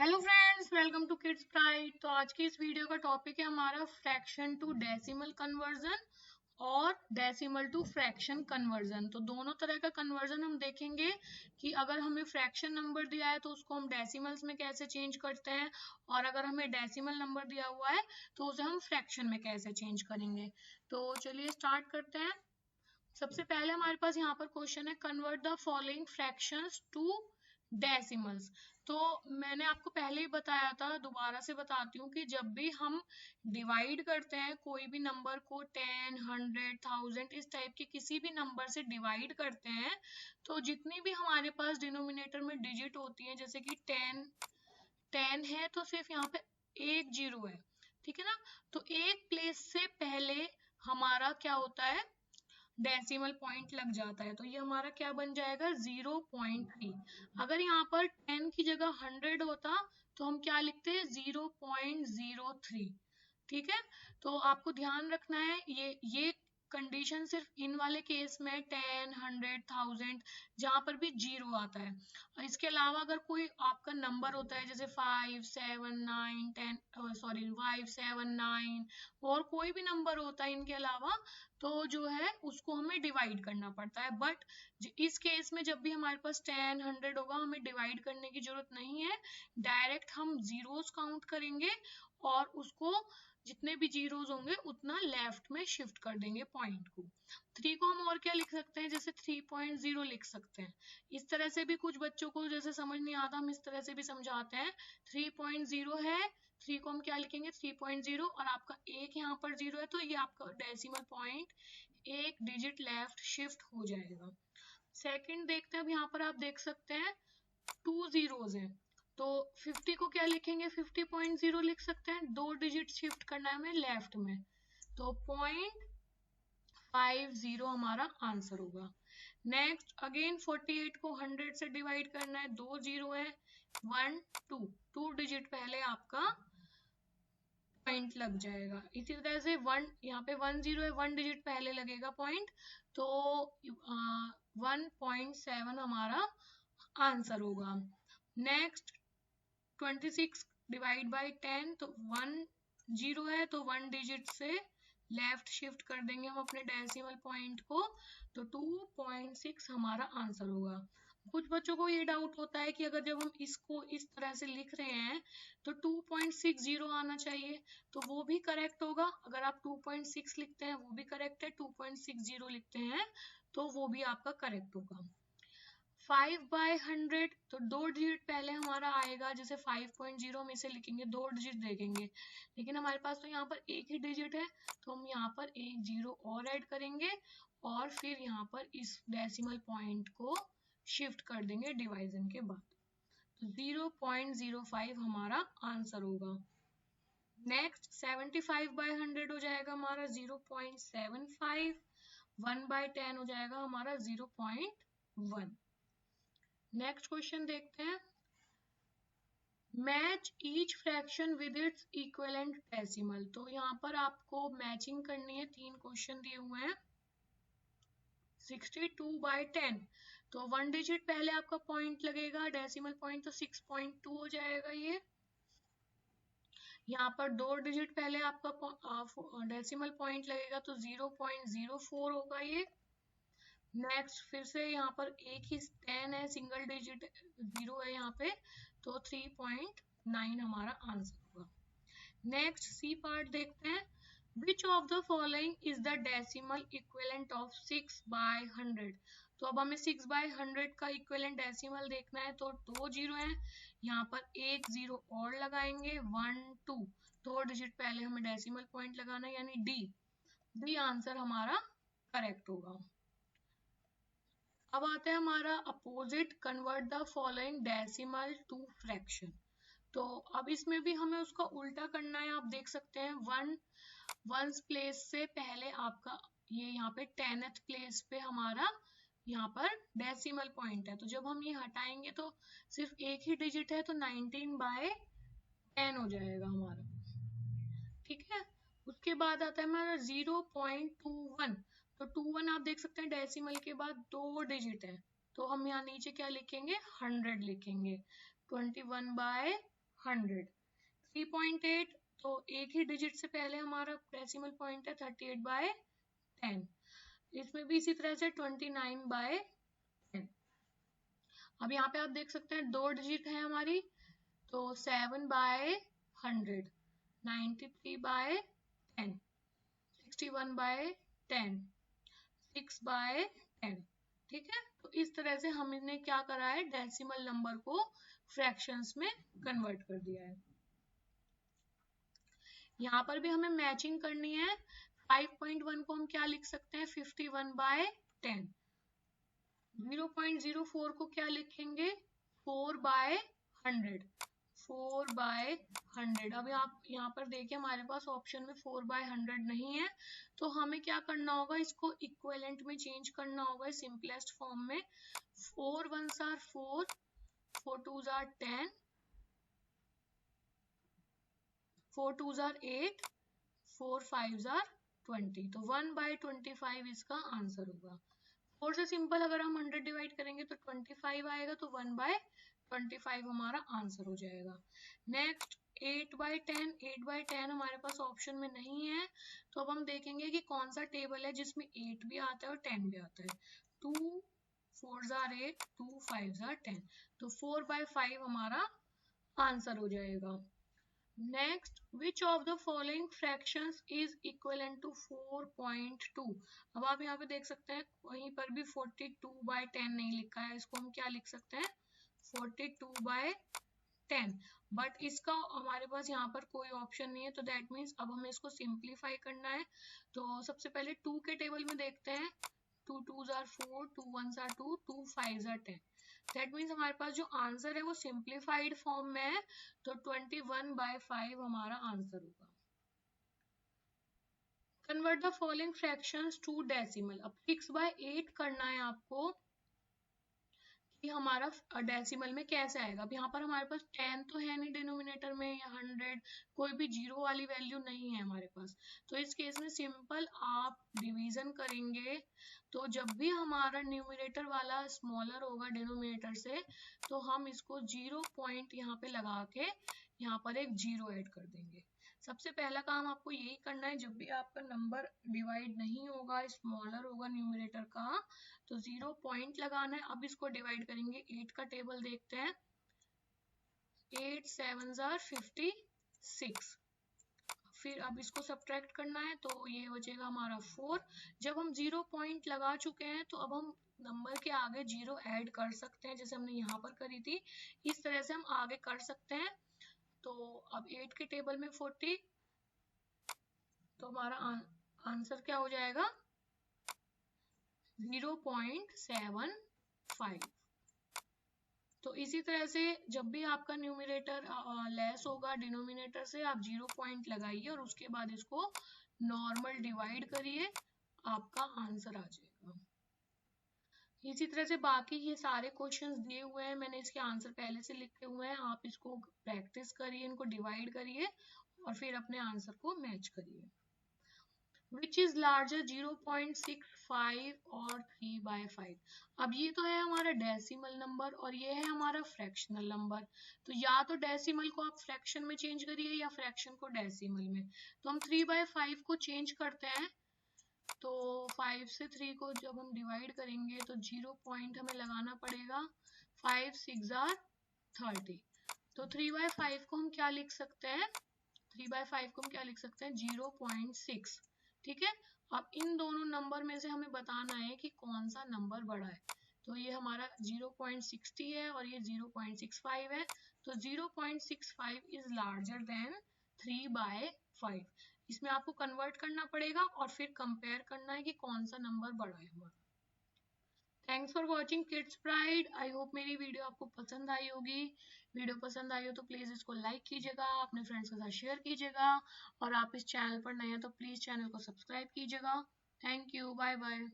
Hello friends, welcome to kids pride. तो आज की इस वीडियो का टॉपिक है हमारा फ्रैक्शन टू डेसिमल कन्वर्जन और डेसिमल टू फ्रैक्शन कन्वर्जन। तो दोनों तरह का कन्वर्जन हम देखेंगे कि अगर हमें फ्रैक्शन नंबर दिया है तो उसको हम डेसिमल्स में कैसे चेंज करते हैं, और अगर हमें डेसिमल नंबर दिया हुआ है तो उसे हम फ्रैक्शन में कैसे चेंज करेंगे। तो चलिए स्टार्ट करते हैं। सबसे पहले हमारे पास यहाँ पर क्वेश्चन है, convert the following fractions to decimals. तो मैंने आपको पहले ही बताया था, दोबारा से बताती हूँ कि जब भी हम डिवाइड करते हैं कोई भी नंबर को 10, 100, 1000 इस टाइप के किसी भी नंबर से डिवाइड करते हैं, तो जितनी भी हमारे पास डिनोमिनेटर में डिजिट होती है, जैसे कि 10 है तो सिर्फ यहाँ पे एक जीरो है, ठीक है ना। तो एक प्लेस से पहले हमारा क्या होता है, डेसिमल पॉइंट लग जाता है। तो ये हमारा क्या बन जाएगा, 0.3। अगर यहाँ पर 10 की जगह 100 होता तो हम क्या लिखते हैं, 0.03। ठीक है। तो आपको ध्यान रखना है, ये कंडीशन सिर्फ इन वाले केस में 10, 100, 1000 जहां पर भी जीरो आता है। और इसके अलावा अगर कोई आपका नंबर होता है जैसे 5, 7, 9, 10, सॉरी 5, 7, 9 और कोई भी नंबर होता है इनके अलावा, तो जो है उसको हमें डिवाइड करना पड़ता है। बट इस केस में जब भी हमारे पास 10, 100 होगा, हमें डिवाइड करने की जरूरत नहीं है। डायरेक्ट हम जीरोस काउंट करेंगे और उसको जितने भी जीरोस होंगे उतना लेफ्ट में शिफ्ट कर देंगे पॉइंट को। 3 को हम और क्या लिख सकते हैं, जैसे 3.0 लिख सकते हैं। इस तरह से भी कुछ बच्चों को जैसे समझ नहीं आता, हम इस तरह से भी समझाते हैं। 3.0 है, 3 को हम क्या लिखेंगे, 3.0, और आपका एक यहाँ पर जीरो है तो ये आपका डेसिमल पॉइंट एक डिजिट लेफ्ट शिफ्ट हो जाएगा। सेकंड देखते हैं, अब यहाँ पर आप देख सकते हैं 2 जीरोस हैं, तो 50 को क्या लिखेंगे, 50.0 लिख सकते हैं। 2 डिजिट शिफ्ट करना है हमें लेफ्ट में, तो 0.50 हमारा आंसर होगा। नेक्स्ट अगेन 48 को 100 से डिवाइड करना है, 2 जीरो है, 1, 2 डिजिट पहले आपका पॉइंट लग जाएगा। इसी तरह से 1 यहाँ पे 1 जीरो है, 1 डिजिट पहले लगेगा पॉइंट, तो 1.7 हमारा आंसर होगा। नेक्स्ट 26 डिवाइड बाई 10, तो 1 जीरो है तो 1 डिजिट से लेफ्ट शिफ्ट कर देंगे हम अपने डेसिमल पॉइंट को, तो 2.6 हमारा आंसर होगा। कुछ बच्चों को ये डाउट होता है कि अगर जब हम इसको इस तरह से लिख रहे हैं तो 2.60 आना चाहिए, तो वो भी करेक्ट होगा। अगर आप 2.6 लिखते हैं वो भी करेक्ट है, 2.60 लिखते हैं तो वो भी आपका करेक्ट होगा। 5/100, तो 2 डिजिट पहले हमारा आएगा, जैसे 5.0 हम इसे लिखेंगे, 2 डिजिट देखेंगे, लेकिन हमारे पास तो यहाँ पर एक ही डिजिट है, तो हम यहाँ पर एक जीरो और ऐड करेंगे और फिर यहाँ पर इस डेसिमल पॉइंट को शिफ्ट कर देंगे डिवाइजन के बाद, तो 0.05 हमारा आंसर होगा। नेक्स्ट 75/100 हो जाएगा हमारा 0.75, 1/10 हो जाएगा हमारा 0.1। नेक्स्ट क्वेश्चन देखते हैं, match each fraction with its equivalent decimal. तो यहाँ पर आपको मैचिंग करनी है, 3 क्वेश्चन दिए हुए हैं। 62/10, तो 1 डिजिट पहले आपका पॉइंट लगेगा डेसिमल पॉइंट, तो 6.2 हो जाएगा ये। यहाँ पर 2 डिजिट पहले आपका डेसिमल पॉइंट लगेगा तो 0.04 होगा ये। नेक्स्ट फिर से यहाँ पर एक ही 10 है, सिंगल डिजिट जीरो है यहाँ पे, तो 3.9 हमारा आंसर होगा। नेक्स्ट सी पार्ट देखते हैं, विच of the following is the decimal equivalent of 6/100। तो अब हमें 6/100 का इक्विवेलेंट डेसिमल देखना है, तो 2 जीरो है, यहाँ पर एक जीरो और लगाएंगे, 1, 2, 2 डिजिट पहले हमें डेसिमल पॉइंट लगाना है, यानी डी आंसर हमारा करेक्ट होगा। अब आता है हमारा opposite, convert the following decimal to fraction. तो अब इसमें भी हमें उसका उल्टा करना है। आप देख सकते हैं वंस प्लेस से पहले आपका ये यहाँ पे 10th प्लेस पे हमारा यहाँ पर डेसिमल पॉइंट है, तो जब हम ये हटाएंगे तो सिर्फ एक ही डिजिट है, तो 19/10 हो जाएगा हमारा, ठीक है। उसके बाद आता है हमारा 0.21, तो 21 आप देख सकते हैं डेसिमल के बाद 2 डिजिट है, तो हम यहाँ नीचे क्या लिखेंगे, 100 लिखेंगे। 21/100 100। 3.8 तो एक ही डिजिट से पहले हमारा डेसिमल पॉइंट है 38/10। इसमें भी इसी तरह से 29/10। अब यहाँ पे आप देख सकते हैं 2 डिजिट है हमारी, तो 7/100, 93/10, 61/10, 6/10। ठीक है, तो इस तरह से हमने क्या करा है, डेसिमल नंबर को फ्रैक्शंस में कन्वर्ट कर दिया है। यहाँ पर भी हमें मैचिंग करनी है। 5.1 को हम क्या लिख सकते हैं, 51/10। 0.04 को क्या लिखेंगे, 4/100, 4/100। अब आप यहाँ पर देखिए हमारे पास ऑप्शन में 4/100 नहीं है, तो हमें क्या करना होगा, इसको इक्विवेलेंट में चेंज करना होगा सिंपलेस्ट फॉर्म में। 4 1s are 4, 4 2s are 10, 4 2s are 8, 4 5s are 20। तो 1/25 इसका आंसर होगा। 4 से सिंपल अगर हम 100 डिवाइड करेंगे तो 25 आएगा, तो 1/25 हमारा आंसर हो जाएगा। नेक्स्ट 8/10, 8/10 हमारे पास ऑप्शन में नहीं है, तो अब हम देखेंगे कि कौन सा टेबल है जिसमें 8 भी आता है और 10 भी आता है। 2 4s are 8, 2 5s are 10, तो 4/5 हमारा आंसर हो जाएगा। Next, which of the following fractions is equivalent to 4.2। अब आप यहाँ पे देख सकते हैं वहीं पर भी 42/10 नहीं लिखा है, इसको हम क्या लिख सकते हैं, 42/10। बट इसका हमारे पास यहाँ पर कोई ऑप्शन नहीं है, तो दैट मीन्स अब हमें इसको सिंप्लीफाई करना है। तो सबसे पहले 2 के टेबल में देखते हैं। 2 2s are 4, 2 1s are 2, 2 5s are 10। That means हमारे पास जो आंसर है वो सिंप्लीफाइड फॉर्म में है, तो 21/5 हमारा आंसर होगा। Convert the following fractions to decimal. अब 6/8 करना है आपको कि हमारा डेसिमल में कैसे आएगा। अब यहाँ पर हमारे पास 10 तो है नहीं डिनोमिनेटर में, या 100, कोई भी जीरो वाली वैल्यू नहीं है हमारे पास। तो इस केस में सिंपल आप डिवीजन करेंगे, तो जब भी हमारा न्यूमिनेटर वाला स्मॉलर होगा डिनोमिनेटर से, तो हम इसको 0 पॉइंट यहाँ पे लगा के यहाँ पर एक 0 ऐड कर देंगे। सबसे पहला काम आपको यही करना है, जब भी आपका नंबर डिवाइड नहीं होगा, स्मॉलर होगा न्यूमिनेटर का, तो 0 पॉइंट लगाना है। अब इसको डिवाइड करेंगे। 8 का टेबल देखते हैं। 8 7s are 56। फिर अब इसको सब्ट्रैक्ट करना है, तो ये बचेगा हमारा 4। जब हम 0 पॉइंट लगा चुके हैं, तो अब हम नंबर के आगे 0 ऐड कर सकते हैं, जैसे हमने यहाँ पर करी थी। इस तरह से हम आगे कर सकते हैं। तो अब 8 के टेबल में 40, तो हमारा आंसर क्या हो जाएगा, 0.75। तो इसी तरह से जब भी आपका न्यूमिनेटर लेस होगा डिनोमिनेटर से, आप 0 पॉइंट लगाइए और उसके बाद इसको नॉर्मल डिवाइड करिए, आपका आंसर आ जाएगा। इसी तरह से बाकी ये सारे क्वेश्चंस दिए हुए हैं, मैंने इसके आंसर पहले से लिखे हुए हैं। आप इसको प्रैक्टिस करिए, इनको डिवाइड करिए और फिर अपने आंसर को मैच करिए। Which is larger, 0.65 और 3/5। अब ये तो है हमारा डेसिमल नंबर और ये है हमारा फ्रैक्शनल नंबर। तो या तो डेसिमल को आप फ्रैक्शन में चेंज करिए या फ्रैक्शन को डेसिमल में। तो हम 3/5 को चेंज करते हैं, तो 5 से 3 को जब हम डिवाइड करेंगे तो 0 पॉइंट हमें लगाना पड़ेगा। 5 6 are 30। तो 3/5 को हम क्या लिख सकते हैं, 3/5 को हम क्या लिख सकते हैं, 0.6। ठीक है, अब इन दोनों नंबर में से हमें बताना है कि कौन सा नंबर बड़ा है। तो ये हमारा 0.60 है और ये 0.65 है, तो 0.65 इज लार्जर देन 3/5। इसमें आपको कन्वर्ट करना पड़ेगा और फिर कंपेयर करना है कि कौन सा नंबर बड़ा है हमारा। Thanks for watching kids pride. I hope मेरी वीडियो आपको पसंद आई होगी। वीडियो पसंद आई हो तो प्लीज़ इसको लाइक कीजिएगा, अपने फ्रेंड्स के साथ शेयर कीजिएगा, और आप इस चैनल पर नए हैं तो प्लीज़ चैनल को सब्सक्राइब कीजिएगा। Thank you, bye bye.